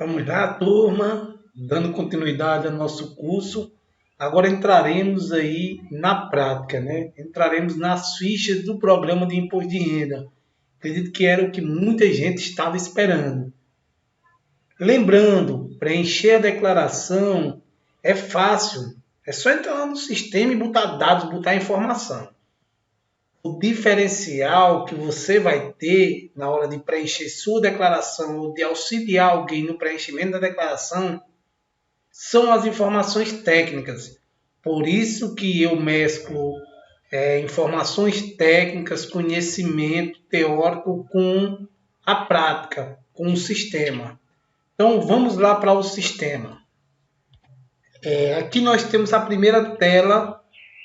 Vamos lá, turma, dando continuidade ao nosso curso. Agora entraremos aí na prática, né? Entraremos nas fichas do programa de imposto de renda. Acredito que era o que muita gente estava esperando. Lembrando, preencher a declaração é fácil. É só entrar no sistema e botar dados, botar informação. O diferencial que você vai ter na hora de preencher sua declaração ou de auxiliar alguém no preenchimento da declaração são as informações técnicas. Por isso que eu mesclo informações técnicas, conhecimento teórico com a prática, com o sistema. Então vamos lá para o sistema. Aqui nós temos a primeira tela,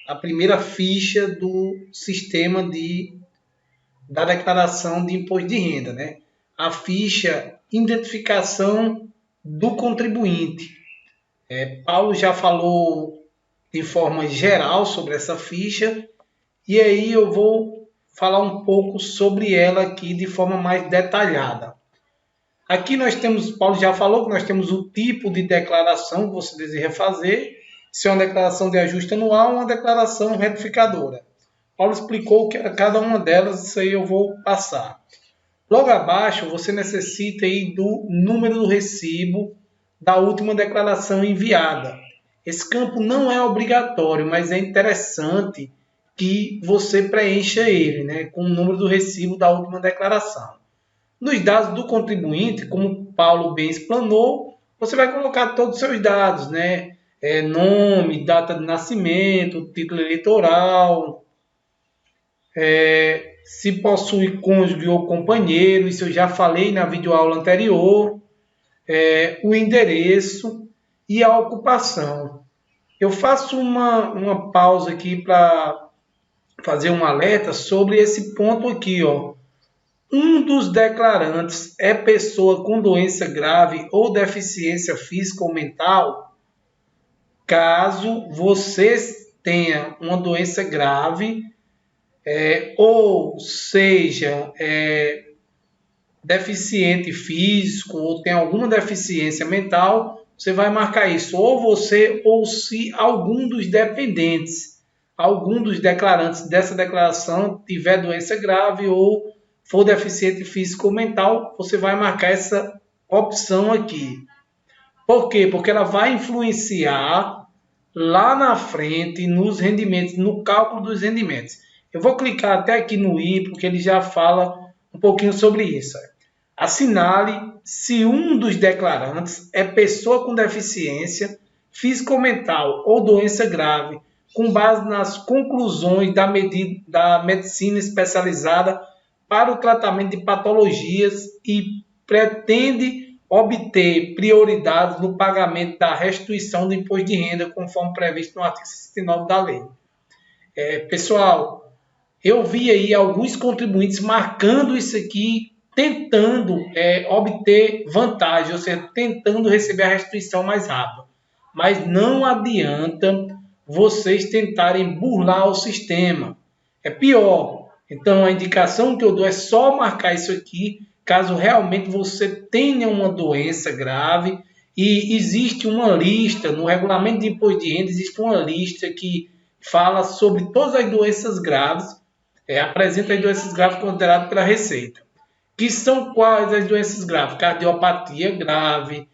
a primeira ficha do sistema da declaração de imposto de renda, né? A ficha identificação do contribuinte. Paulo já falou de forma geral sobre essa ficha e aí eu vou falar um pouco sobre ela aqui de forma mais detalhada. Aqui nós temos, Paulo já falou que nós temos o tipo de declaração que você deseja fazer, se é uma declaração de ajuste anual ou uma declaração retificadora. Paulo explicou que era cada uma delas, isso aí eu vou passar. Logo abaixo, você necessita aí do número do recibo da última declaração enviada. Esse campo não é obrigatório, mas é interessante que você preencha ele, né, com o número do recibo da última declaração. Nos dados do contribuinte, como Paulo bem explanou, você vai colocar todos os seus dados, né? Nome, data de nascimento, título eleitoral, se possui cônjuge ou companheiro, isso eu já falei na videoaula anterior, o endereço e a ocupação. Eu faço uma pausa aqui para fazer um alerta sobre esse ponto aqui, ó. Um dos declarantes é pessoa com doença grave ou deficiência física ou mental. Caso você tenha uma doença grave, ou seja, deficiente físico ou tem alguma deficiência mental, você vai marcar isso, ou você ou se algum dos dependentes, algum dos declarantes dessa declaração tiver doença grave ou for deficiente físico ou mental, você vai marcar essa opção aqui. Por quê? Porque ela vai influenciar lá na frente nos rendimentos, no cálculo dos rendimentos. Eu vou clicar até aqui no I, porque ele já fala um pouquinho sobre isso. Assinale se um dos declarantes é pessoa com deficiência física ou mental ou doença grave, com base nas conclusões da medicina especializada para o tratamento de patologias e pretende obter prioridade no pagamento da restituição do imposto de renda, conforme previsto no artigo 69 da lei. Pessoal, eu vi aí alguns contribuintes marcando isso aqui, tentando obter vantagem, ou seja, tentando receber a restituição mais rápido. Mas não adianta vocês tentarem burlar o sistema. É pior. Então, a indicação que eu dou é só marcar isso aqui, caso realmente você tenha uma doença grave. E existe uma lista, no regulamento de imposto de renda, existe uma lista que fala sobre todas as doenças graves, apresenta as doenças graves consideradas pela Receita. Que são quais as doenças graves? Cardiopatia grave,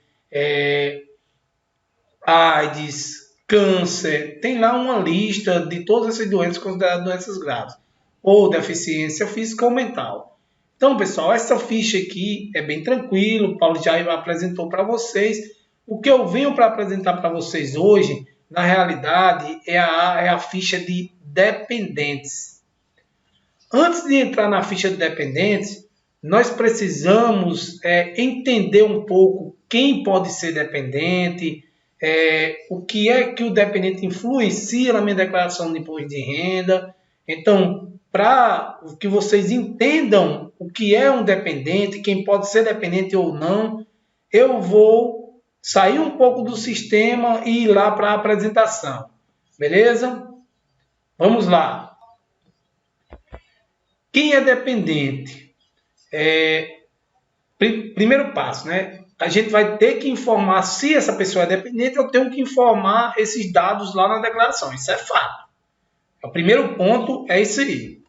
AIDS, câncer. Tem lá uma lista de todas essas doenças consideradas doenças graves. Ou deficiência física ou mental. Então, pessoal, essa ficha aqui é bem tranquilo. O Paulo já apresentou para vocês. O que eu venho para apresentar para vocês hoje, na realidade, é a ficha de dependentes. Antes de entrar na ficha de dependentes, nós precisamos entender um pouco quem pode ser dependente, o que é que o dependente influencia na minha declaração de imposto de renda. Então, para que vocês entendam o que é um dependente, quem pode ser dependente ou não, eu vou sair um pouco do sistema e ir lá para a apresentação. Beleza? Vamos lá. Quem é dependente? Primeiro passo, né? a gente vai ter que informar se essa pessoa é dependente, eu tenho que informar esses dados lá na declaração. Isso é fato. O primeiro ponto é isso aí.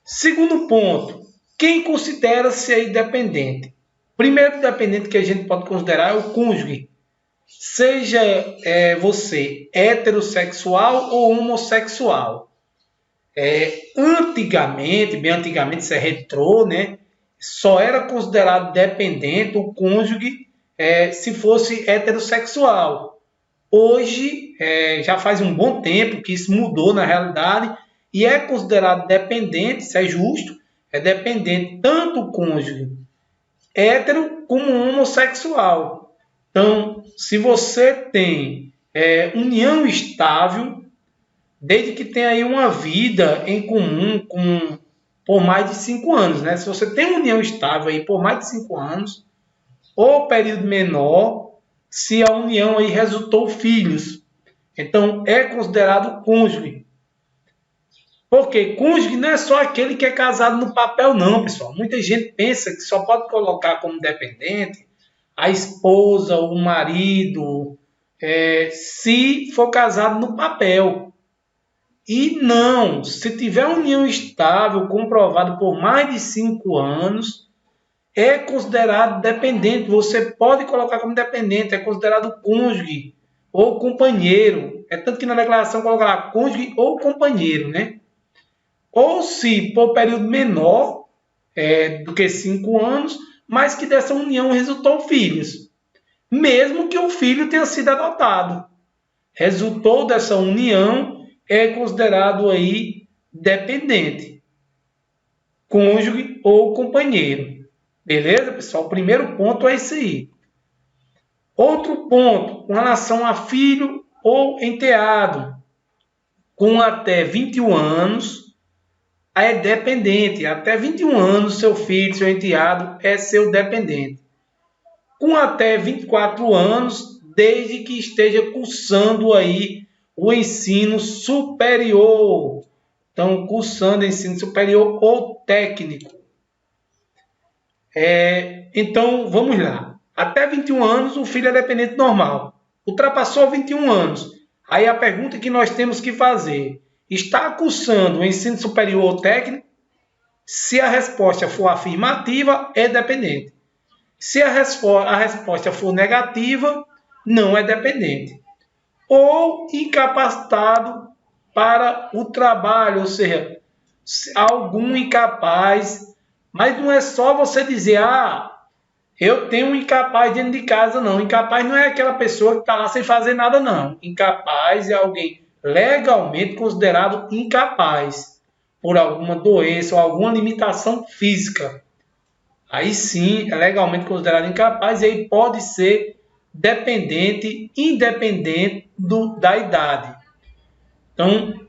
Segundo ponto, quem considera-se aí dependente? Primeiro dependente que a gente pode considerar é o cônjuge. Seja você heterossexual ou homossexual. Antigamente, bem antigamente, isso é retrô, né? Só era considerado dependente o cônjuge se fosse heterossexual. Hoje, já faz um bom tempo que isso mudou na realidade e é considerado dependente, isso é justo, é dependente tanto o cônjuge hétero como homossexual. Então, se você tem união estável, desde que tenha aí uma vida em comum por mais de 5 anos, né? Se você tem uma união estável aí por mais de 5 anos, ou período menor, se a união aí resultou filhos. Então, é considerado cônjuge. Porque cônjuge não é só aquele que é casado no papel, não, pessoal. Muita gente pensa que só pode colocar como dependente a esposa, o marido, se for casado no papel. E não, se tiver união estável comprovada por mais de 5 anos, é considerado dependente. Você pode colocar como dependente, é considerado cônjuge ou companheiro. É tanto que na declaração coloca lá cônjuge ou companheiro, né? Ou se por período menor do que 5 anos, mas que dessa união resultou filhos. Mesmo que o filho tenha sido adotado. Resultou dessa união, é considerado aí dependente. Cônjuge ou companheiro. Beleza, pessoal? O primeiro ponto é esse aí. Outro ponto, com relação a filho ou enteado, com até 21 anos, é dependente. Até 21 anos, seu filho, seu enteado é seu dependente. Com até 24 anos, desde que esteja cursando aí o ensino superior. Então, cursando ensino superior ou técnico. Então, vamos lá. Até 21 anos, o filho é dependente normal. Ultrapassou 21 anos. Aí a pergunta que nós temos que fazer: está cursando o ensino superior ou técnico? Se a resposta for afirmativa, é dependente. Se a resposta for negativa, não é dependente. Ou incapacitado para o trabalho, ou seja, algum incapaz. Mas não é só você dizer, eu tenho um incapaz dentro de casa, não. Incapaz não é aquela pessoa que está lá sem fazer nada, não. Incapaz é alguém legalmente considerado incapaz por alguma doença ou alguma limitação física. Aí sim, é legalmente considerado incapaz e aí pode ser dependente, independente da idade. Então,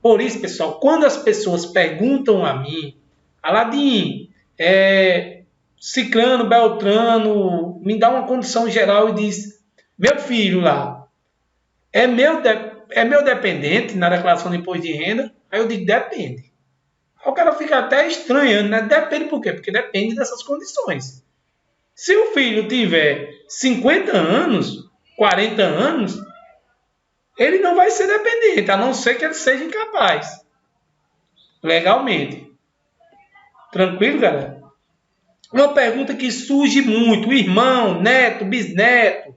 por isso, pessoal, quando as pessoas perguntam a mim, Aladim, Ciclano, Beltrano, me dá uma condição geral e diz, meu filho lá, é meu dependente na declaração de imposto de renda? Aí eu digo, depende. Aí o cara fica até estranhando, né? Depende por quê? Porque depende dessas condições. Se o filho tiver 50 anos, 40 anos, ele não vai ser dependente, a não ser que ele seja incapaz. Legalmente. Tranquilo, galera? Uma pergunta que surge muito: irmão, neto, bisneto,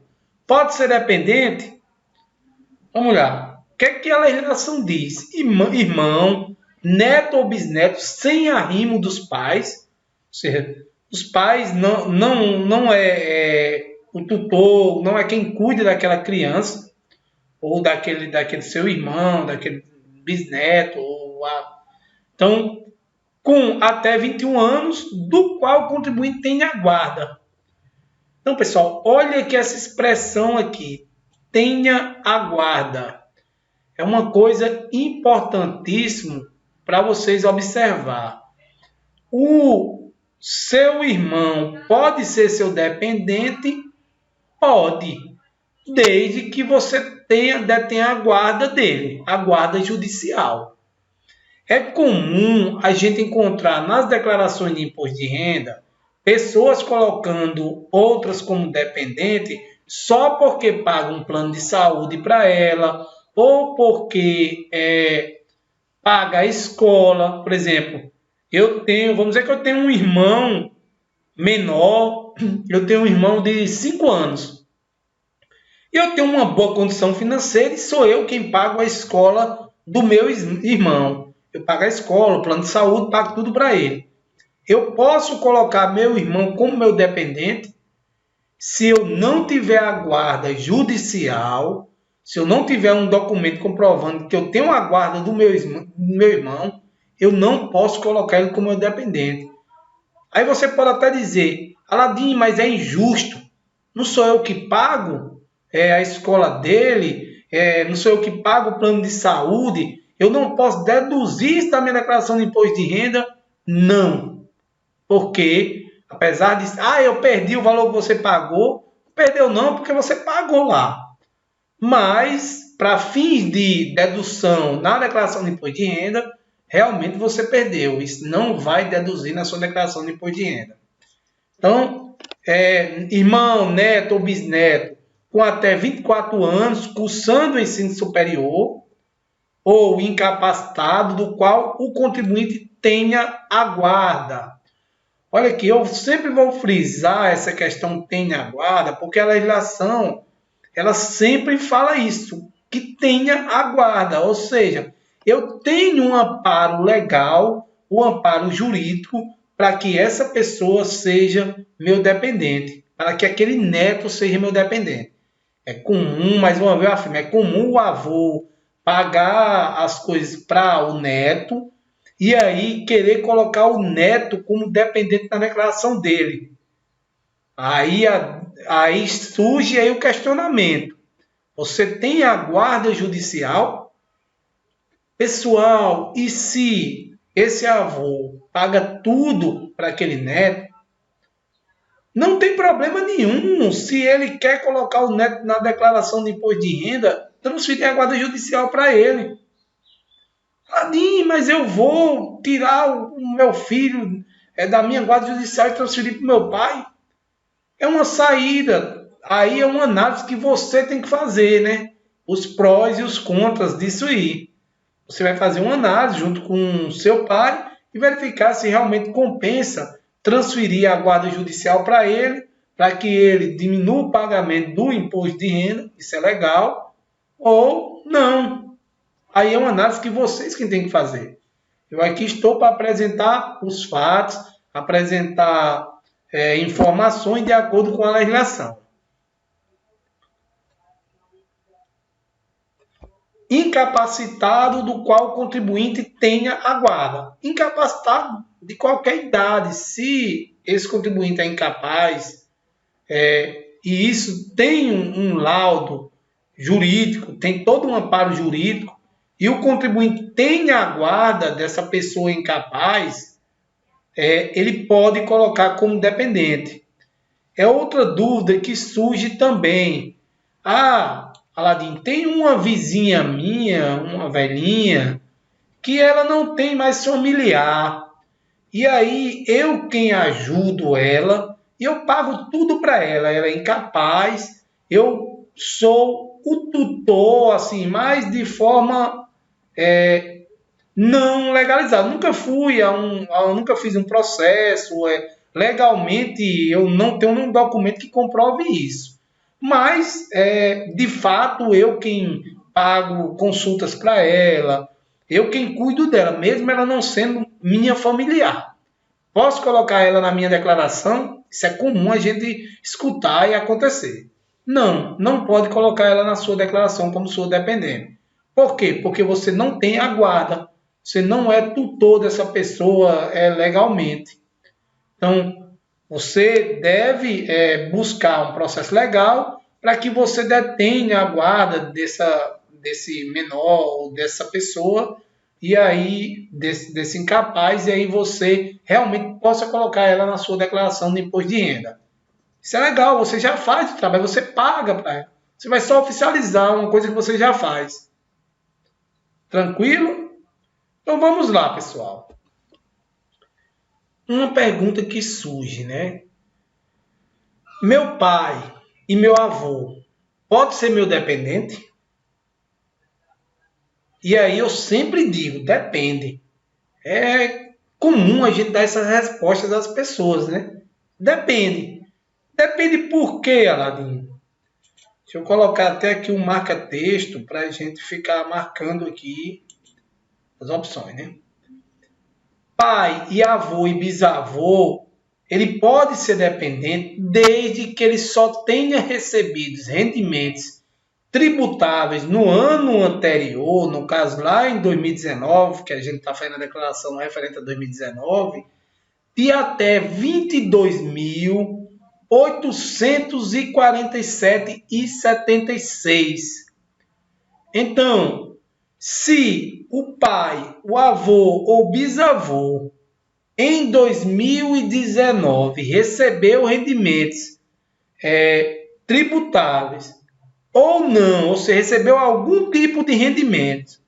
pode ser dependente? Vamos lá. O que é que a legislação diz? Irmão, neto ou bisneto sem arrimo dos pais, ou seja, os pais não é o tutor, não é quem cuida daquela criança, ou daquele seu irmão, daquele bisneto. Então, com até 21 anos, do qual o contribuinte tem a guarda. Então, pessoal, olha aqui essa expressão aqui, tenha a guarda. É uma coisa importantíssima para vocês observar. O seu irmão pode ser seu dependente? Pode, desde que você detenha a guarda dele, a guarda judicial. É comum a gente encontrar nas declarações de imposto de renda pessoas colocando outras como dependente só porque paga um plano de saúde para ela, ou porque paga a escola. Por exemplo, vamos dizer que eu tenho um irmão menor, eu tenho um irmão de 5 anos. Eu tenho uma boa condição financeira e sou eu quem pago a escola do meu irmão. Eu pago a escola, o plano de saúde, pago tudo para ele. Eu posso colocar meu irmão como meu dependente se eu não tiver a guarda judicial, se eu não tiver um documento comprovando que eu tenho a guarda do meu irmão, eu não posso colocar ele como meu dependente. Aí você pode até dizer, Aladim, mas é injusto. Não sou eu que pago a escola dele, não sou eu que pago o plano de saúde, eu não posso deduzir isso da minha declaração de imposto de renda? Não. Porque, apesar de, eu perdi o valor que você pagou, perdeu não, porque você pagou lá. Mas, para fins de dedução na declaração de imposto de renda, realmente você perdeu. Isso não vai deduzir na sua declaração de imposto de renda. Então, irmão, neto ou bisneto com até 24 anos, cursando o ensino superior, ou incapacitado, do qual o contribuinte tenha a guarda. Olha aqui, eu sempre vou frisar essa questão tenha a guarda, porque a legislação, ela sempre fala isso, que tenha a guarda, ou seja, eu tenho um amparo legal, um amparo jurídico, para que essa pessoa seja meu dependente, para que aquele neto seja meu dependente. É comum, mais uma vez eu afirmo, é comum o avô pagar as coisas para o neto e aí querer colocar o neto como dependente na declaração dele. Aí surge aí o questionamento. Você tem a guarda judicial? Pessoal, e se esse avô paga tudo para aquele neto? Não tem problema nenhum. Se ele quer colocar o neto na declaração de imposto de renda, transferir a guarda judicial para ele. Mas eu vou tirar o meu filho da minha guarda judicial e transferir para o meu pai? É uma saída. Aí é uma análise que você tem que fazer, né? Os prós e os contras disso aí. Você vai fazer uma análise junto com o seu pai e verificar se realmente compensa transferir a guarda judicial para ele, para que ele diminua o pagamento do imposto de renda, isso é legal, ou não. Aí é uma análise que vocês que têm que fazer. Eu aqui estou para apresentar os fatos, apresentar informações de acordo com a legislação. Incapacitado do qual o contribuinte tenha a guarda. Incapacitado de qualquer idade. Se esse contribuinte é incapaz e isso tem um laudo jurídico, tem todo um amparo jurídico, e o contribuinte tem a guarda dessa pessoa incapaz, ele pode colocar como dependente. É outra dúvida que surge também. Aladim, tem uma vizinha minha, uma velhinha, que ela não tem mais familiar. E aí eu quem ajudo ela, e eu pago tudo para ela. Ela é incapaz, eu sou o tutor, assim, mas de forma não legalizada. Nunca fiz um processo. Legalmente eu não tenho nenhum documento que comprove isso. Mas, de fato, eu quem pago consultas para ela, eu quem cuido dela, mesmo ela não sendo minha familiar. Posso colocar ela na minha declaração? Isso é comum a gente escutar e acontecer. Não pode colocar ela na sua declaração como sua dependente. Por quê? Porque você não tem a guarda, você não é tutor dessa pessoa legalmente. Então, você deve buscar um processo legal para que você detenha a guarda desse menor ou dessa pessoa e aí desse incapaz, e aí você realmente possa colocar ela na sua declaração de imposto de renda. Isso é legal, você já faz o trabalho, você paga para ela. Você vai só oficializar uma coisa que você já faz. Tranquilo? Então vamos lá, pessoal. uma pergunta que surge, né? Meu pai e meu avô pode ser meu dependente? E aí eu sempre digo, depende. É comum a gente dar essas respostas às pessoas, né? Depende. Depende por quê, Aladim? Deixa eu colocar até aqui um marca-texto para a gente ficar marcando aqui as opções, né? Pai e avô e bisavô, ele pode ser dependente desde que ele só tenha recebido rendimentos tributáveis no ano anterior, no caso lá em 2019, que a gente está fazendo a declaração referente a 2019, de até 22.847,76. Então, se o pai, o avô ou bisavô em 2019 recebeu rendimentos tributáveis ou não, ou seja, recebeu algum tipo de rendimento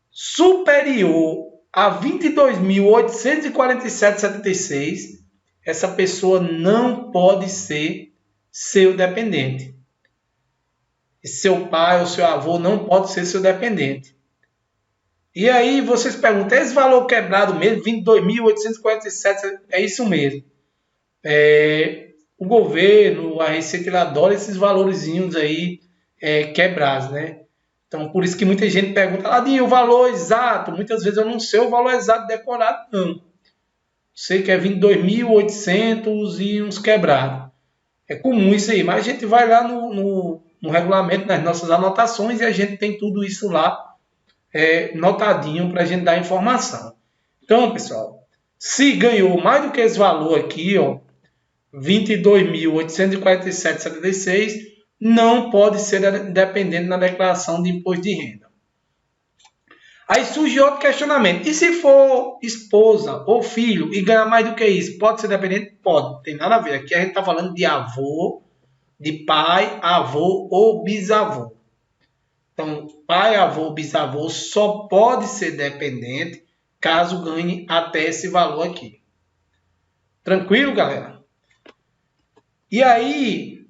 superior a 22.847,76, essa pessoa não pode ser seu dependente. Seu pai ou seu avô não pode ser seu dependente. E aí vocês perguntam, esse valor quebrado mesmo, 22.847, é isso mesmo. O governo, a Receita, ele adora esses valorzinhos aí quebrados, né? Então, por isso que muita gente pergunta, Ladinho, o valor exato. Muitas vezes eu não sei o valor exato decorado, não. Sei que é 22.800 e uns quebrados. É comum isso aí, mas a gente vai lá no regulamento, nas nossas anotações, e a gente tem tudo isso lá notadinho para a gente dar informação. Então, pessoal, se ganhou mais do que esse valor aqui, ó, 22.847,76, não pode ser dependente na declaração de imposto de renda. Aí surge outro questionamento. E se for esposa ou filho e ganhar mais do que isso, pode ser dependente? Pode, não tem nada a ver. Aqui a gente está falando de avô, de pai, avô ou bisavô. Então, pai, avô, bisavô só pode ser dependente caso ganhe até esse valor aqui. Tranquilo, galera? E aí,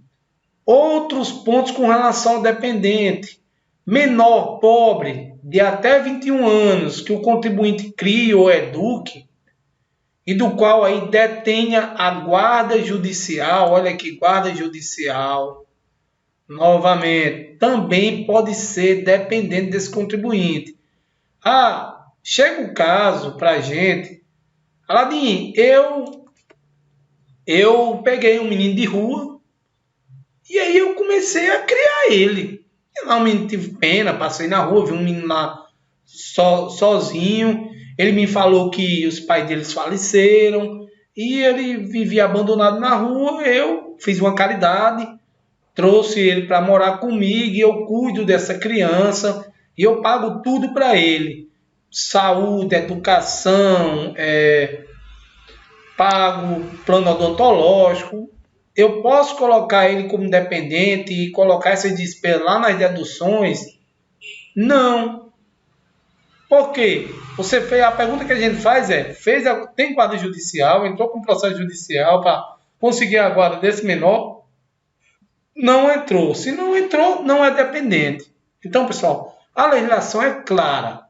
outros pontos com relação ao dependente. Menor, pobre, de até 21 anos, que o contribuinte crie ou eduque, e do qual aí detenha a guarda judicial, olha aqui, guarda judicial, novamente, também pode ser dependente desse contribuinte. Ah, chega o caso para a gente, Aladim, eu peguei um menino de rua e aí eu comecei a criar ele. Eu não tive pena, passei na rua, vi um menino lá sozinho, ele me falou que os pais deles faleceram e ele vivia abandonado na rua, eu fiz uma caridade, trouxe ele para morar comigo e eu cuido dessa criança e eu pago tudo para ele. Saúde, educação, pago plano odontológico. Eu posso colocar ele como dependente e colocar essa despesa lá nas deduções? Não. Por quê? Você fez, a pergunta que a gente faz tem guarda judicial, entrou com processo judicial para conseguir a guarda desse menor? Não entrou. Se não entrou, não é dependente. Então, pessoal, a legislação é clara.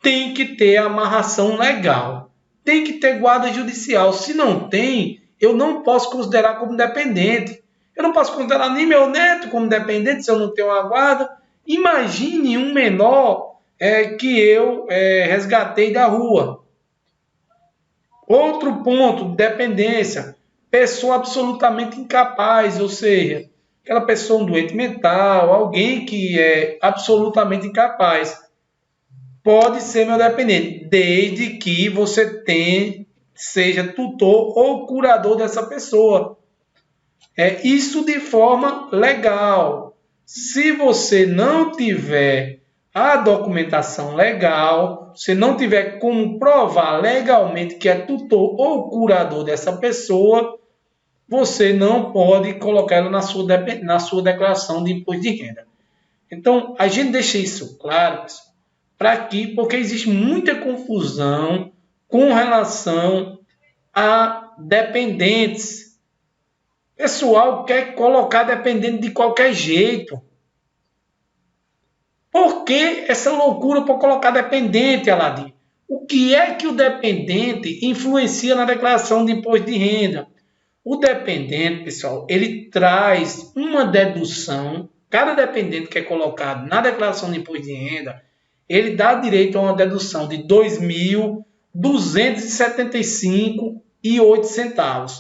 Tem que ter amarração legal. Tem que ter guarda judicial. Se não tem, eu não posso considerar como dependente. Eu não posso considerar nem meu neto como dependente se eu não tenho uma guarda. Imagine um menor que eu resgatei da rua. Outro ponto, dependência. Pessoa absolutamente incapaz, ou seja, aquela pessoa, um doente mental, alguém que é absolutamente incapaz, pode ser meu dependente, desde que você seja tutor ou curador dessa pessoa. Isso de forma legal. Se você não tiver a documentação legal, se não tiver como provar legalmente que é tutor ou curador dessa pessoa, você não pode colocar ela na sua declaração de imposto de renda. Então, a gente deixa isso claro, para aqui, porque existe muita confusão com relação a dependentes. Pessoal quer colocar dependente de qualquer jeito. Por que essa loucura por colocar dependente, Aladim? O que é que o dependente influencia na declaração de imposto de renda? O dependente, pessoal, ele traz uma dedução. Cada dependente que é colocado na declaração de imposto de renda, ele dá direito a uma dedução de R$ 2.275,08.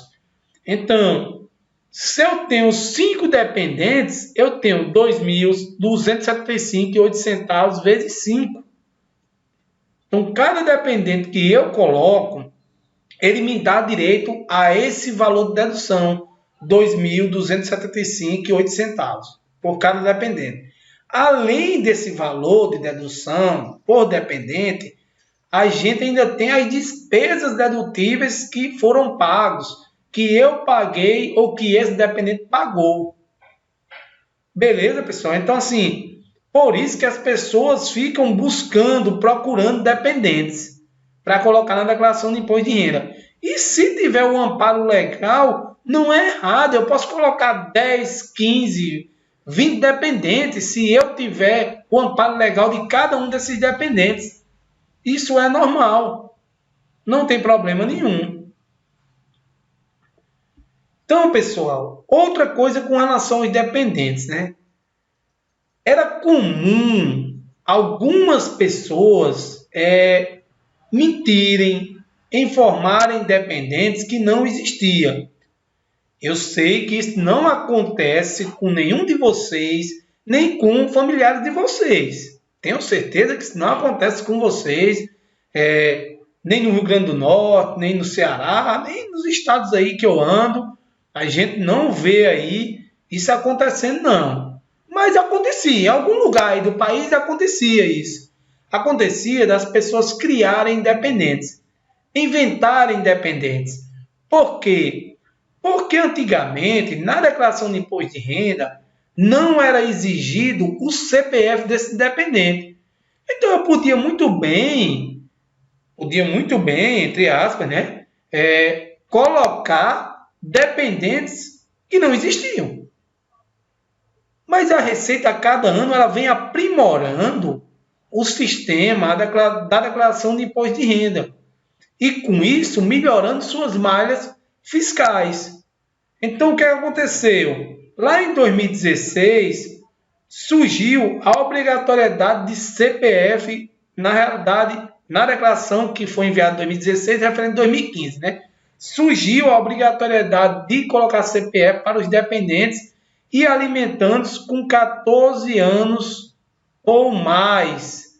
Então, se eu tenho 5 dependentes, eu tenho R$ 2.275,08 vezes 5. Então, cada dependente que eu coloco, ele me dá direito a esse valor de dedução, R$ 2.275,08 por cada dependente. Além desse valor de dedução por dependente, a gente ainda tem as despesas dedutíveis que foram pagos, que eu paguei ou que esse dependente pagou. Beleza, pessoal? Então, assim, por isso que as pessoas ficam procurando dependentes para colocar na declaração de imposto de renda. E se tiver um amparo legal, não é errado. Eu posso colocar 10, 15, 20 dependentes se eu tiver o amparo legal de cada um desses dependentes. Isso é normal. Não tem problema nenhum. Então, pessoal, outra coisa com relação aos dependentes, né? Era comum algumas pessoas mentirem, informarem dependentes que não existia. Eu sei que isso não acontece com nenhum de vocês, nem com familiares de vocês. Tenho certeza que isso não acontece com vocês, nem no Rio Grande do Norte, nem no Ceará, nem nos estados aí que eu ando. A gente não vê aí isso acontecendo, não. Mas acontecia, em algum lugar aí do país acontecia isso. Acontecia das pessoas criarem independentes, inventarem independentes. Por quê? Porque antigamente, na declaração de imposto de renda, não era exigido o CPF desse dependente. Então eu podia muito bem, entre aspas, né, colocar dependentes que não existiam. Mas a Receita, a cada ano, ela vem aprimorando o sistema da declaração de imposto de renda. E, com isso, melhorando suas malhas fiscais. Então, o que aconteceu? Lá em 2016, surgiu a obrigatoriedade de CPF, na realidade, na declaração que foi enviada em 2016, referente a 2015, né? Surgiu a obrigatoriedade de colocar CPF para os dependentes e alimentantes com 14 anos ou mais.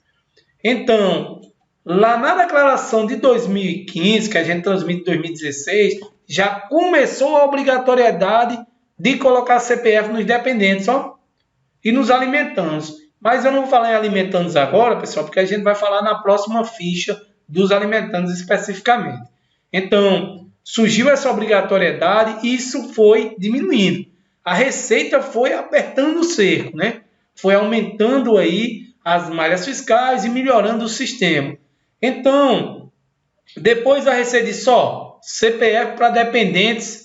Então, lá na declaração de 2015, que a gente transmite em 2016, já começou a obrigatoriedade de colocar CPF nos dependentes, ó, e nos alimentantes. Mas eu não vou falar em alimentantes agora, pessoal, porque a gente vai falar na próxima ficha dos alimentantes especificamente. Então, surgiu essa obrigatoriedade e isso foi diminuindo. A Receita foi apertando o cerco, né? Foi aumentando aí as malhas fiscais e melhorando o sistema. Então, depois a Receita disse, CPF para dependentes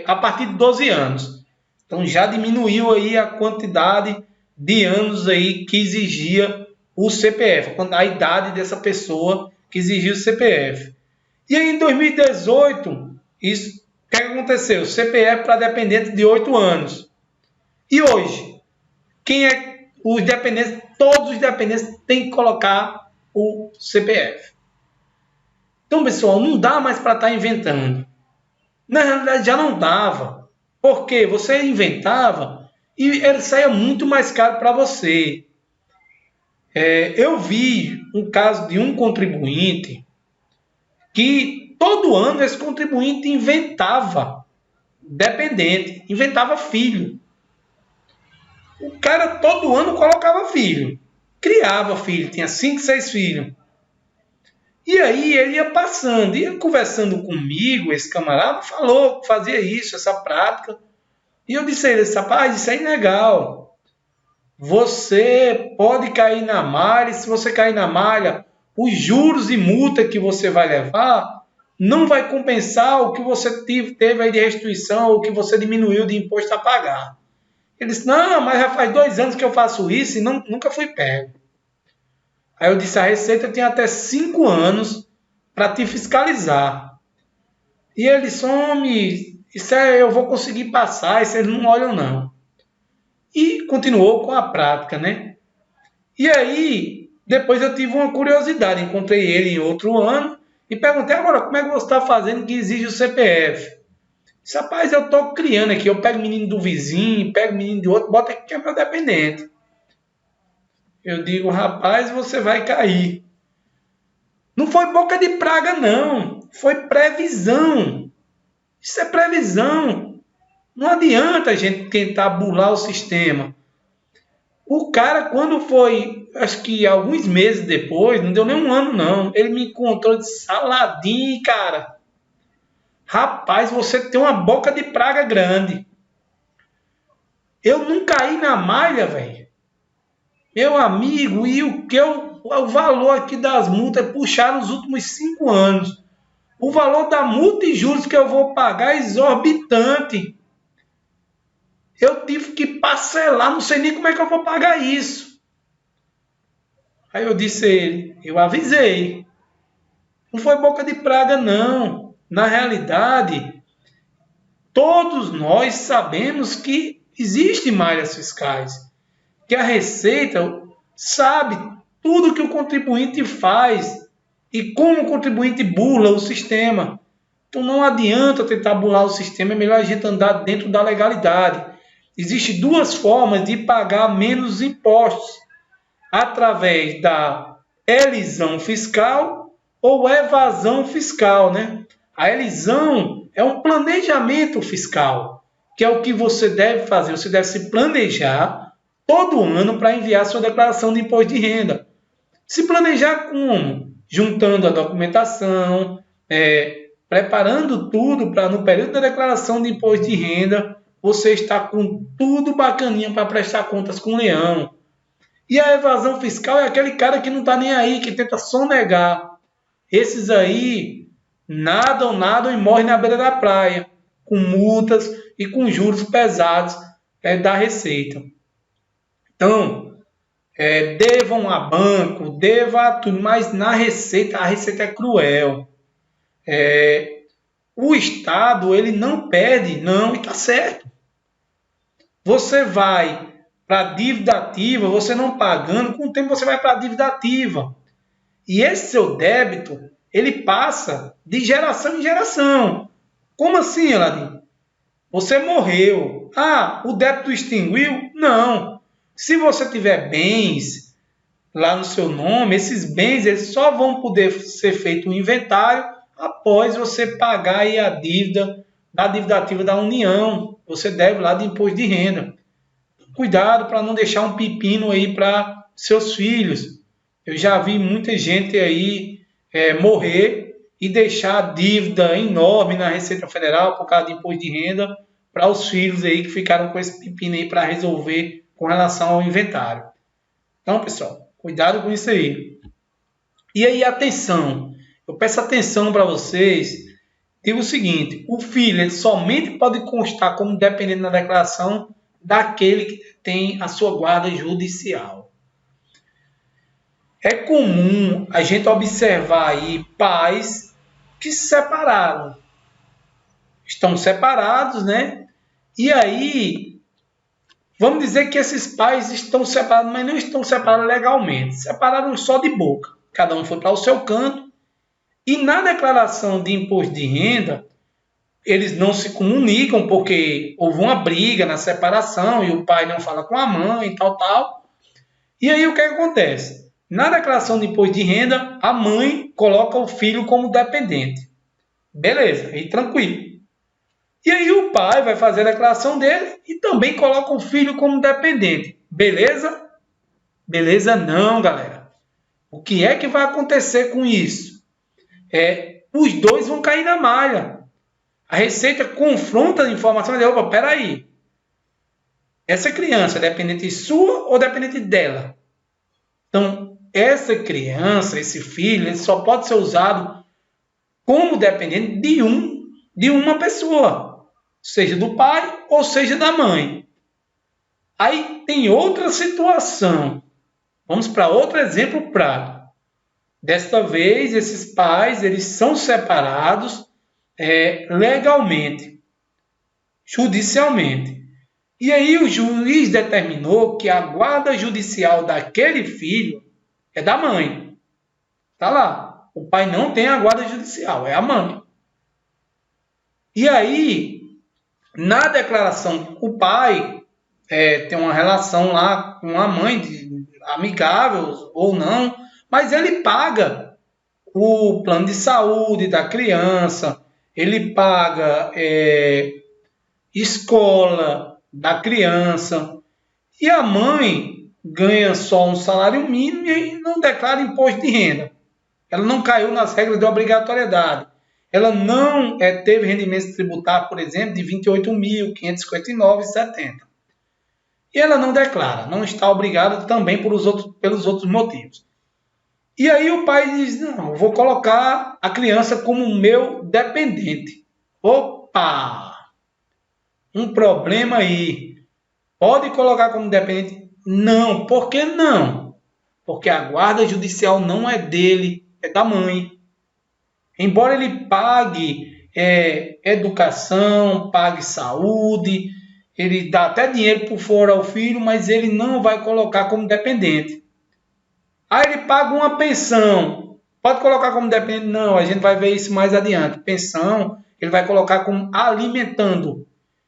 a partir de 12 anos. Então, já diminuiu aí a quantidade de anos aí que exigia o CPF, a idade dessa pessoa que exigia o CPF. E aí, em 2018, o que aconteceu? CPF para dependentes de 8 anos. E hoje, os dependentes, todos os dependentes têm que colocar o CPF. Então, pessoal, não dá mais para estar inventando. Na realidade, já não dava. Porque você inventava e ele saía muito mais caro para você. Eu vi um caso de um contribuinte que todo ano esse contribuinte inventava dependente, inventava filho. O cara todo ano colocava filho, criava filho, tinha 5, 6 filhos. E aí ele ia passando, ia conversando comigo, esse camarada falou que fazia isso, essa prática. E eu disse a ele, rapaz, isso é ilegal. Você pode cair na malha, e se você cair na malha, os juros e multa que você vai levar não vai compensar o que você teve aí de restituição, ou o que você diminuiu de imposto a pagar. Ele disse, não, mas já faz 2 anos que eu faço isso e nunca fui pego. Aí eu disse, a Receita tem até 5 anos para te fiscalizar. E ele some, eu vou conseguir passar, isso eles não olham não. E continuou com a prática, né? E aí, depois eu tive uma curiosidade, encontrei ele em outro ano e perguntei, agora, como é que você está fazendo que exige o CPF? Disse, rapaz, eu estou criando aqui, eu pego menino do vizinho, pego menino de outro, bota aqui que é meu dependente. Eu digo, rapaz, você vai cair. Não foi boca de praga, não. Foi previsão. Isso é previsão. Não adianta a gente tentar burlar o sistema. O cara, quando foi, acho que alguns meses depois, não deu nem um ano, não. Ele me encontrou de Saladinho, cara. Rapaz, você tem uma boca de praga grande. Eu não caí na malha, velho. Meu amigo, e o valor aqui das multas é puxar nos últimos 5 anos. O valor da multa e juros que eu vou pagar é exorbitante. Eu tive que parcelar, não sei nem como é que eu vou pagar isso. Aí eu disse a ele, eu avisei. Não foi boca de praga, não. Na realidade, todos nós sabemos que existem malhas fiscais. Que a Receita sabe tudo que o contribuinte faz e como o contribuinte burla o sistema. Então não adianta tentar burlar o sistema, é melhor a gente andar dentro da legalidade. Existem 2 formas de pagar menos impostos, através da elisão fiscal ou evasão fiscal, né? A elisão é um planejamento fiscal, que é o que você deve fazer. Você deve se planejar todo ano para enviar sua declaração de imposto de renda. Se planejar como? Juntando a documentação, preparando tudo para no período da declaração de imposto de renda, você está com tudo bacaninha para prestar contas com o leão. E a evasão fiscal é aquele cara que não está nem aí, que tenta sonegar. Esses aí nadam e morrem na beira da praia, com multas e com juros pesados da Receita. Então, devam a banco, devam a tudo, mas na Receita, a Receita é cruel. O Estado, ele não perde, não, e está certo. Você vai para a dívida ativa, você não pagando, com o tempo você vai para a dívida ativa. E esse seu débito, ele passa de geração em geração. Como assim, Aladim? Você morreu. Ah, o débito extinguiu? Não. Se você tiver bens lá no seu nome, esses bens eles só vão poder ser feito um inventário após você pagar aí a dívida da dívida ativa da União. Você deve lá de imposto de renda. Cuidado para não deixar um pepino aí para seus filhos. Eu já vi muita gente aí morrer e deixar dívida enorme na Receita Federal por causa de imposto de renda para os filhos aí que ficaram com esse pepino aí para resolver com relação ao inventário. Então, pessoal, cuidado com isso aí. E aí, atenção. Eu peço atenção para vocês. Digo o seguinte, o filho ele somente pode constar como dependente na declaração daquele que tem a sua guarda judicial. É comum a gente observar aí pais que se separaram. Estão separados, né? E aí, vamos dizer que esses pais estão separados, mas não estão separados legalmente. Separaram só de boca. Cada um foi para o seu canto. E na declaração de imposto de renda, eles não se comunicam porque houve uma briga na separação e o pai não fala com a mãe e tal. E aí o que acontece? Na declaração de imposto de renda, a mãe coloca o filho como dependente. Beleza, aí tranquilo. E aí o pai vai fazer a declaração dele e também coloca o filho como dependente. Beleza? Beleza não, galera. O que é que vai acontecer com isso? Os dois vão cair na malha. A Receita confronta a informação e diz, opa, peraí. Essa criança é dependente sua ou dependente dela? Então, essa criança, esse filho, ele só pode ser usado como dependente de uma pessoa, seja do pai ou seja da mãe. Aí tem outra situação. Vamos para outro exemplo prático. Desta vez, esses pais eles são separados legalmente, judicialmente. E aí o juiz determinou que a guarda judicial daquele filho é da mãe. Está lá. O pai não tem a guarda judicial, é a mãe. E aí, na declaração, o pai tem uma relação lá com a mãe, amigável ou não, mas ele paga o plano de saúde da criança, ele paga escola da criança, e a mãe ganha só um salário mínimo e não declara imposto de renda. Ela não caiu nas regras de obrigatoriedade. Ela não teve rendimento tributário, por exemplo, de R$ 28.559,70. E ela não declara, não está obrigada também pelos outros motivos. E aí o pai diz, não, eu vou colocar a criança como meu dependente. Opa! Um problema aí. Pode colocar como dependente? Não. Por que não? Porque a guarda judicial não é dele, é da mãe. Embora ele pague educação, pague saúde, ele dá até dinheiro por fora ao filho, mas ele não vai colocar como dependente. Aí ele paga uma pensão. Pode colocar como dependente? Não, a gente vai ver isso mais adiante. Pensão, ele vai colocar como alimentando.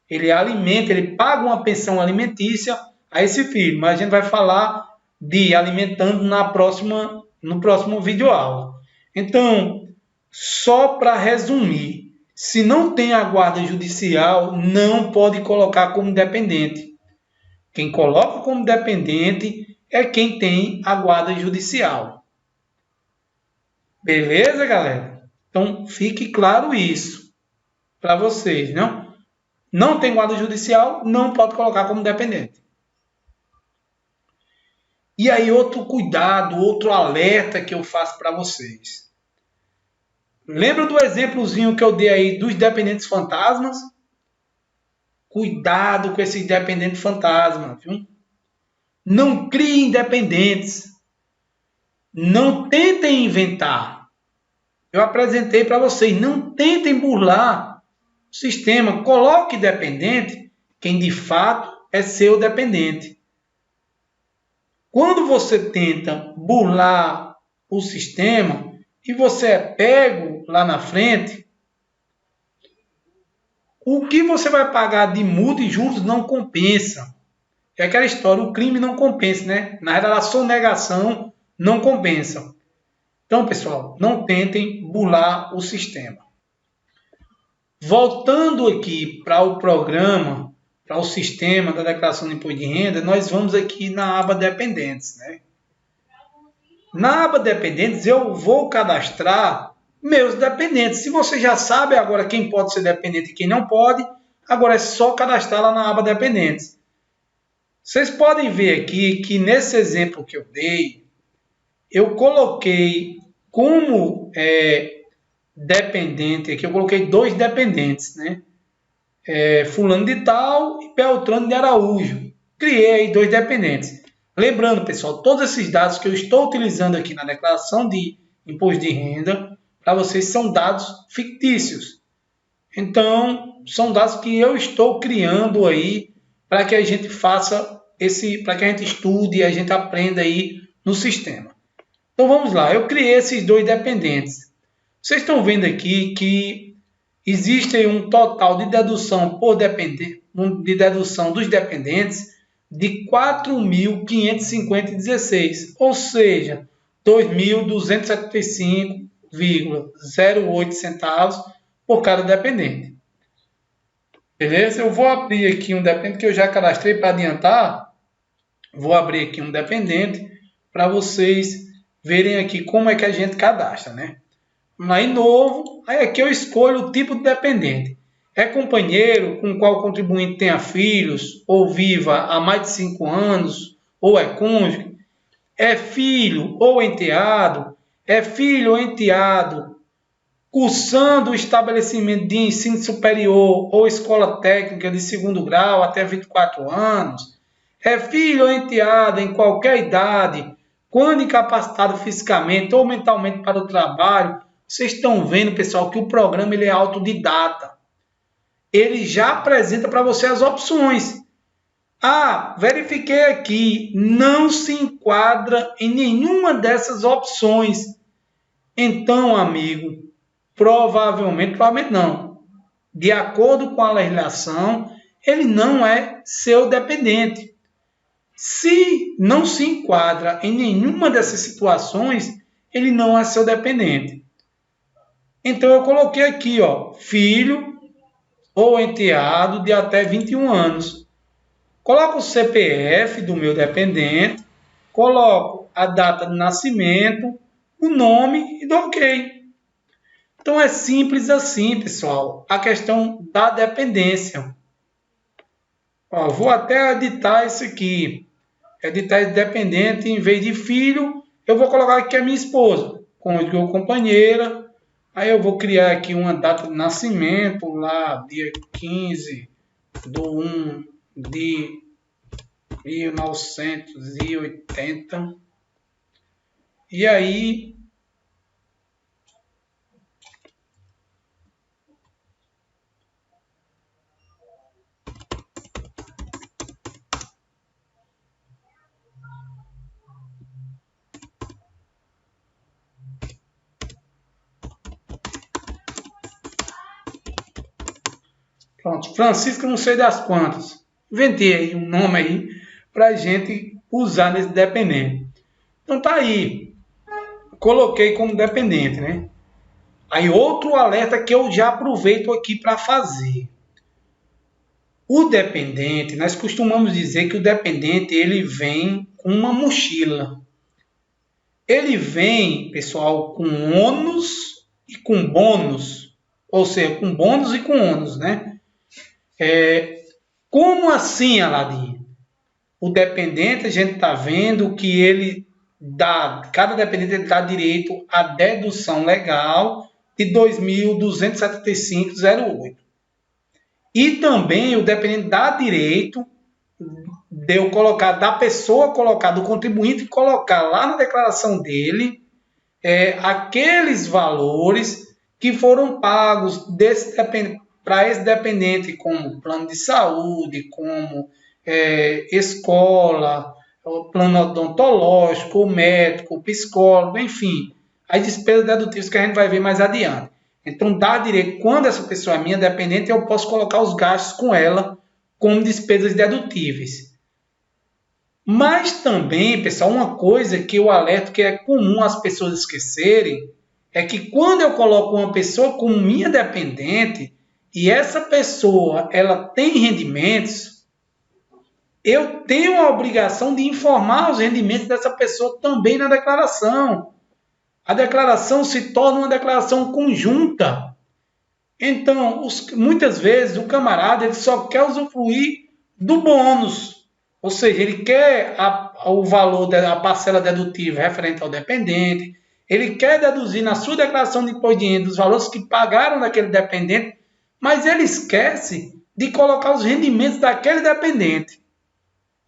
Ele alimenta, ele paga uma pensão alimentícia a esse filho. Mas a gente vai falar de alimentando no próximo vídeo aula. Então, só para resumir, se não tem a guarda judicial, não pode colocar como dependente. Quem coloca como dependente é quem tem a guarda judicial. Beleza, galera? Então, fique claro isso para vocês, não? Não tem guarda judicial, não pode colocar como dependente. E aí, outro cuidado, outro alerta que eu faço para vocês. Lembra do exemplozinho que eu dei aí dos dependentes fantasmas? Cuidado com esses dependentes fantasmas, viu? Não criem dependentes. Não tentem inventar. Eu apresentei para vocês, não tentem burlar o sistema. Coloque dependente quem de fato é seu dependente. Quando você tenta burlar o sistema e você é pego lá na frente, o que você vai pagar de multa e juros não compensa. É aquela história, o crime não compensa, né? Na verdade, a sonegação não compensa. Então, pessoal, não tentem burlar o sistema. Voltando aqui para o programa, para o sistema da declaração de imposto de renda, nós vamos aqui na aba dependentes, né? Na aba dependentes, eu vou cadastrar meus dependentes. Se você já sabe agora quem pode ser dependente e quem não pode, agora é só cadastrar lá na aba dependentes. Vocês podem ver aqui que nesse exemplo que eu dei, eu coloquei como dependente aqui, eu coloquei 2 dependentes, né? Fulano de Tal e Beltrano de Araújo. Criei aí 2 dependentes. Lembrando, pessoal, todos esses dados que eu estou utilizando aqui na declaração de imposto de renda, para vocês são dados fictícios. Então, são dados que eu estou criando aí para que a gente faça para que a gente estude e a gente aprenda aí no sistema. Então, vamos lá. Eu criei esses 2 dependentes. Vocês estão vendo aqui que existe um total de dedução de dedução dos dependentes de R$ 4.550,16, ou seja, R$ 2.275,08 centavos por cada dependente. Beleza? Eu vou abrir aqui um dependente que eu já cadastrei para adiantar. Vou abrir aqui um dependente para vocês verem aqui como é que a gente cadastra, né? Aí novo, aí aqui eu escolho o tipo de dependente. É companheiro com o qual o contribuinte tenha filhos ou viva há mais de 5 anos, ou é cônjuge. É filho ou enteado. É filho ou enteado cursando o estabelecimento de ensino superior ou escola técnica de segundo grau até 24 anos, é filho ou enteado em qualquer idade, quando incapacitado fisicamente ou mentalmente para o trabalho. Vocês estão vendo, pessoal, que o programa ele é autodidata. Ele já apresenta para você as opções. Ah, verifiquei aqui, não se enquadra em nenhuma dessas opções. Então, amigo, provavelmente não. De acordo com a legislação, ele não é seu dependente. Se não se enquadra em nenhuma dessas situações, ele não é seu dependente. Então, eu coloquei aqui, ó, filho ou enteado de até 21 anos. Coloco o CPF do meu dependente, coloco a data de nascimento, o nome e dou OK. Então é simples assim, pessoal, a questão da dependência. Ó, vou até editar isso aqui. Editar dependente em vez de filho, eu vou colocar aqui a minha esposa, cônjuge ou companheira. Aí eu vou criar aqui uma data de nascimento, lá dia 15/1/1980. E aí, pronto, Francisco não sei das quantas. Inventei aí um nome aí para a gente usar nesse dependente. Então tá aí. Coloquei como dependente, né? Aí outro alerta que eu já aproveito aqui para fazer. O dependente, nós costumamos dizer que o dependente ele vem com uma mochila. Ele vem, pessoal, com ônus e com bônus. Ou seja, com bônus e com ônus, né? Como assim, Aladim? O dependente, a gente está vendo que ele dá, cada dependente dá direito à dedução legal de R$ 2.275,08. E também o dependente dá direito de eu colocar, da pessoa colocar, do contribuinte colocar lá na declaração dele aqueles valores que foram pagos para esse dependente, como plano de saúde, como escola, plano odontológico, médico, psicólogo, enfim, as despesas dedutíveis que a gente vai ver mais adiante. Então, dá direito, quando essa pessoa é minha dependente, eu posso colocar os gastos com ela como despesas dedutíveis. Mas também, pessoal, uma coisa que eu alerto que é comum as pessoas esquecerem, é que quando eu coloco uma pessoa como minha dependente, e essa pessoa ela tem rendimentos, eu tenho a obrigação de informar os rendimentos dessa pessoa também na declaração. A declaração se torna uma declaração conjunta. Então, muitas vezes, o camarada ele só quer usufruir do bônus. Ou seja, ele quer o valor da parcela dedutível referente ao dependente, ele quer deduzir na sua declaração de imposto de renda os valores que pagaram daquele dependente, mas ele esquece de colocar os rendimentos daquele dependente.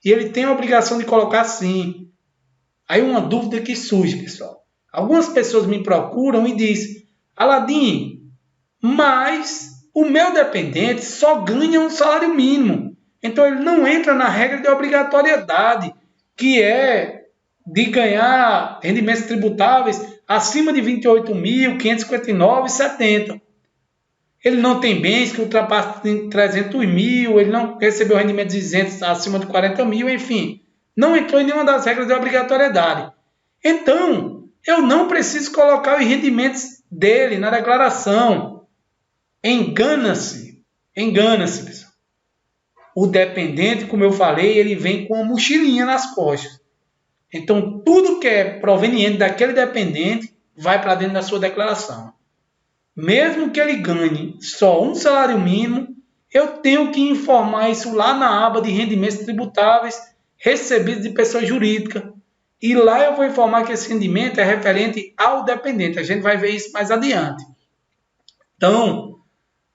E ele tem a obrigação de colocar sim. Aí uma dúvida que surge, pessoal. Algumas pessoas me procuram e dizem, Aladim, mas o meu dependente só ganha um salário mínimo. Então ele não entra na regra de obrigatoriedade, que é de ganhar rendimentos tributáveis acima de R$ 28.559,70. Ele não tem bens que ultrapassam 300 mil, ele não recebeu rendimentos isentos acima de 40 mil, enfim. Não entrou em nenhuma das regras de obrigatoriedade. Então, eu não preciso colocar os rendimentos dele na declaração. Engana-se, pessoal. O dependente, como eu falei, ele vem com uma mochilinha nas costas. Então, tudo que é proveniente daquele dependente vai para dentro da sua declaração. Mesmo que ele ganhe só um salário mínimo, eu tenho que informar isso lá na aba de rendimentos tributáveis recebidos de pessoa jurídica. E lá eu vou informar que esse rendimento é referente ao dependente. A gente vai ver isso mais adiante. Então,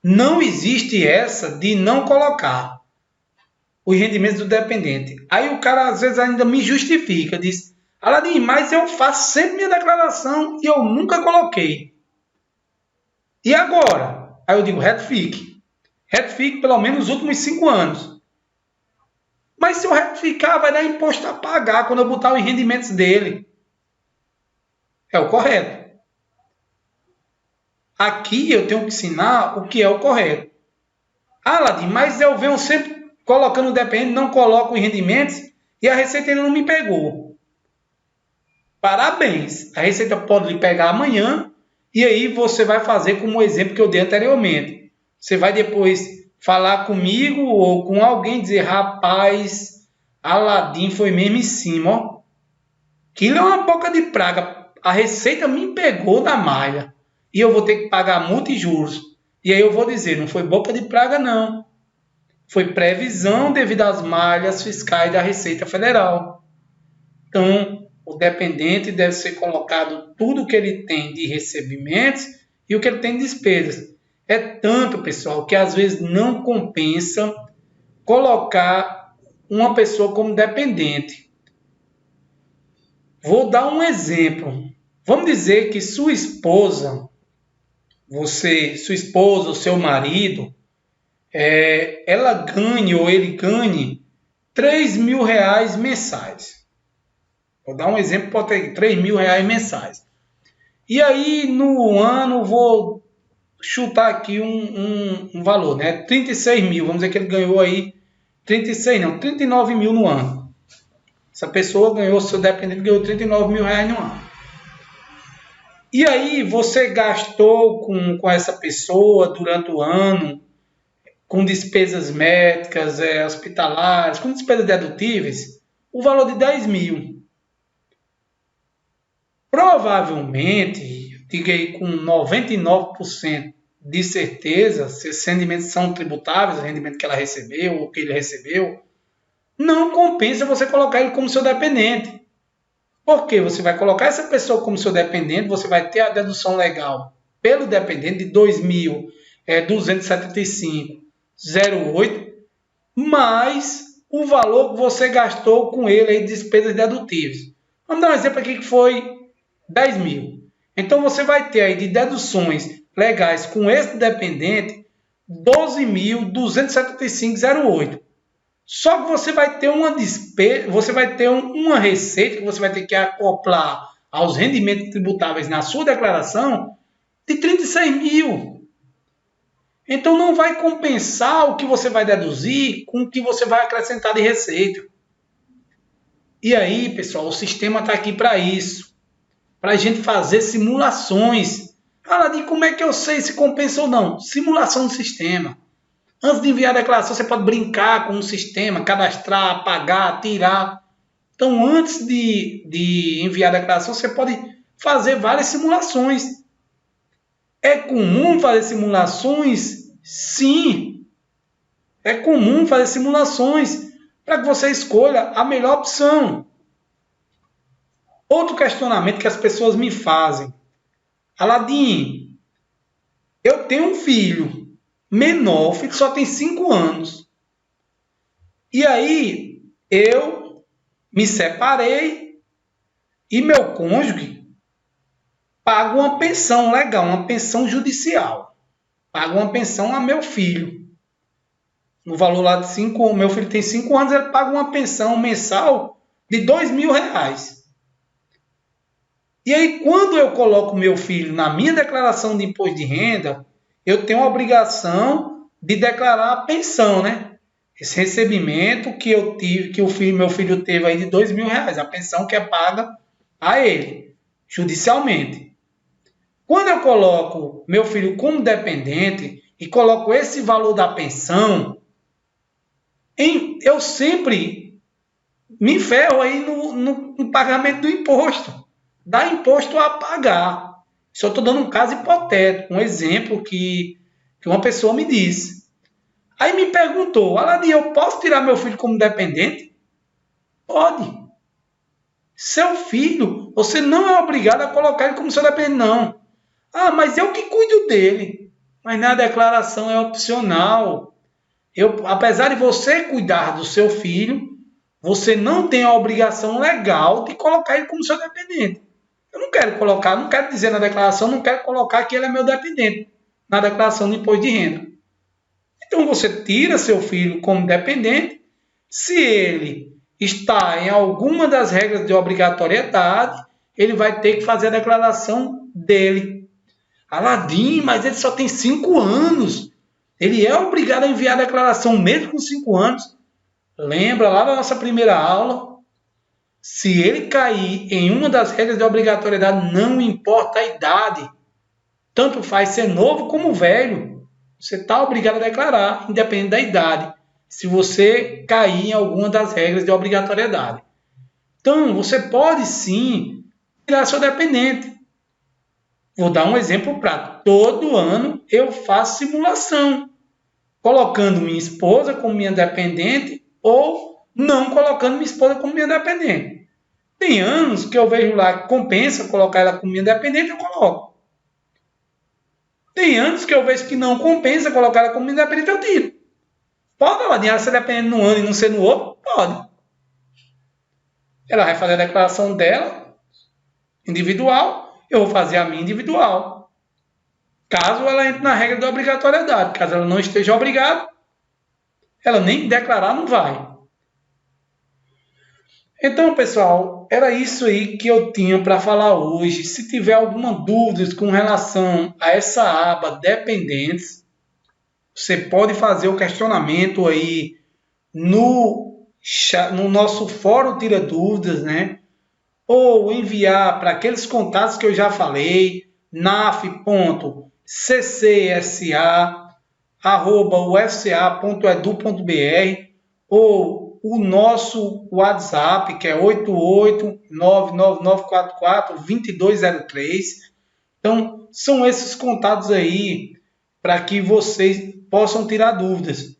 não existe essa de não colocar os rendimentos do dependente. Aí o cara às vezes ainda me justifica, diz, Aladim, mas eu faço sempre minha declaração e eu nunca coloquei. E agora? Aí eu digo, retifique. Retifique pelo menos os últimos 5 anos. Mas se eu retificar, vai dar imposto a pagar quando eu botar os rendimentos dele. É o correto. Aqui eu tenho que ensinar o que é o correto. Ah, Aladim, mas eu venho sempre colocando o dependente, não coloco os rendimentos e a Receita ainda não me pegou. Parabéns. A Receita pode lhe pegar amanhã e aí você vai fazer como o exemplo que eu dei anteriormente. Você vai depois falar comigo ou com alguém dizer, rapaz, Aladim foi mesmo em cima, ó. Aquilo é uma boca de praga. A Receita me pegou na malha e eu vou ter que pagar multa e juros. E aí eu vou dizer, não foi boca de praga não. Foi previsão devido às malhas fiscais da Receita Federal. Então, o dependente deve ser colocado tudo o que ele tem de recebimentos e o que ele tem de despesas. É tanto, pessoal, que às vezes não compensa colocar uma pessoa como dependente. Vou dar um exemplo. Vamos dizer que sua esposa, ou seu marido, ela ganhe ou ele ganhe R$ 3.000 mensais. Vou dar um exemplo, pode ter R$ 3.000 mensais. E aí, no ano, vou chutar aqui um valor, né? 36 mil, vamos dizer que ele ganhou aí 39 mil no ano. Essa pessoa ganhou, seu dependente ganhou R$ 39 mil no ano. E aí, você gastou com essa pessoa durante o ano, com despesas médicas, hospitalares, com despesas dedutíveis, o valor de 10 mil. Provavelmente, diga aí com 99% de certeza, se esses rendimentos são tributáveis, o rendimento que ela recebeu ou que ele recebeu, não compensa você colocar ele como seu dependente. Porque você vai colocar essa pessoa como seu dependente, você vai ter a dedução legal pelo dependente de 2.275,08, mais o valor que você gastou com ele aí de despesas dedutíveis. Vamos dar um exemplo aqui que foi 10 mil. Então você vai ter aí de deduções legais com esse dependente 12.275,08. Só que você vai ter uma despesa, você vai ter uma receita que você vai ter que acoplar aos rendimentos tributáveis na sua declaração de 36 mil. Então não vai compensar o que você vai deduzir com o que você vai acrescentar de receita. E aí, pessoal, o sistema está aqui para isso. Para a gente fazer simulações. Aladim, como é que eu sei se compensa ou não? Simulação do sistema. Antes de enviar a declaração, você pode brincar com o sistema, cadastrar, apagar, tirar. Então, antes de enviar a declaração, você pode fazer várias simulações. É comum fazer simulações? Sim. É comum fazer simulações para que você escolha a melhor opção. Outro questionamento que as pessoas me fazem. Aladim, eu tenho um filho menor, o filho só tem 5 anos. E aí, eu me separei e meu cônjuge paga uma pensão legal, uma pensão judicial. Paga uma pensão a meu filho. No valor lá de 5, meu filho tem 5 anos, ele paga uma pensão mensal de R$ 2.000. E aí, quando eu coloco meu filho na minha declaração de imposto de renda, eu tenho a obrigação de declarar a pensão, né? Esse recebimento que eu tive, que meu filho teve aí de R$ 2.000, a pensão que é paga a ele, judicialmente. Quando eu coloco meu filho como dependente e coloco esse valor da pensão, eu sempre me ferro aí no pagamento do imposto. Dá imposto a pagar. Só estou dando um caso hipotético, um exemplo que uma pessoa me disse. Aí me perguntou, Aladim, eu posso tirar meu filho como dependente? Pode. Seu filho, você não é obrigado a colocar ele como seu dependente, não. Ah, mas eu que cuido dele. Mas na declaração é opcional. Apesar de você cuidar do seu filho, você não tem a obrigação legal de colocar ele como seu dependente. Eu não quero colocar, não quero dizer na declaração, não quero colocar que ele é meu dependente na declaração do imposto de renda. Então você tira seu filho como dependente. Se ele está em alguma das regras de obrigatoriedade, ele vai ter que fazer a declaração dele. Aladim, mas ele só tem 5 anos. Ele é obrigado a enviar a declaração mesmo com 5 anos. Lembra lá da nossa primeira aula? Se ele cair em uma das regras de obrigatoriedade, não importa a idade. Tanto faz ser novo como velho. Você está obrigado a declarar, independente da idade, se você cair em alguma das regras de obrigatoriedade. Então, você pode sim tirar seu dependente. Vou dar um exemplo prático. Todo ano eu faço simulação, colocando minha esposa como minha dependente ou não colocando minha esposa como minha dependente. Tem anos que eu vejo lá que compensa colocar ela como minha dependente, eu coloco. Tem anos que eu vejo que não compensa colocar ela como minha dependente, eu tiro. Pode ela dinheiro ser dependente num ano e não ser no outro? Pode. Ela vai fazer a declaração dela, individual, eu vou fazer a minha individual. Caso ela entre na regra da obrigatoriedade, caso ela não esteja obrigada, ela nem declarar não vai. Então, pessoal, era isso aí que eu tinha para falar hoje. Se tiver alguma dúvida com relação a essa aba dependentes, você pode fazer o questionamento aí no nosso fórum Tira Dúvidas, né? Ou enviar para aqueles contatos que eu já falei, naf.ccsA@ufca.edu.br ou o nosso WhatsApp, que é 88999442203. Então, são esses contatos aí para que vocês possam tirar dúvidas.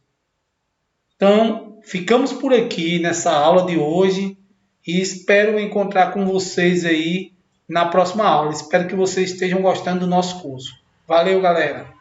Então, ficamos por aqui nessa aula de hoje e espero encontrar com vocês aí na próxima aula. Espero que vocês estejam gostando do nosso curso. Valeu, galera!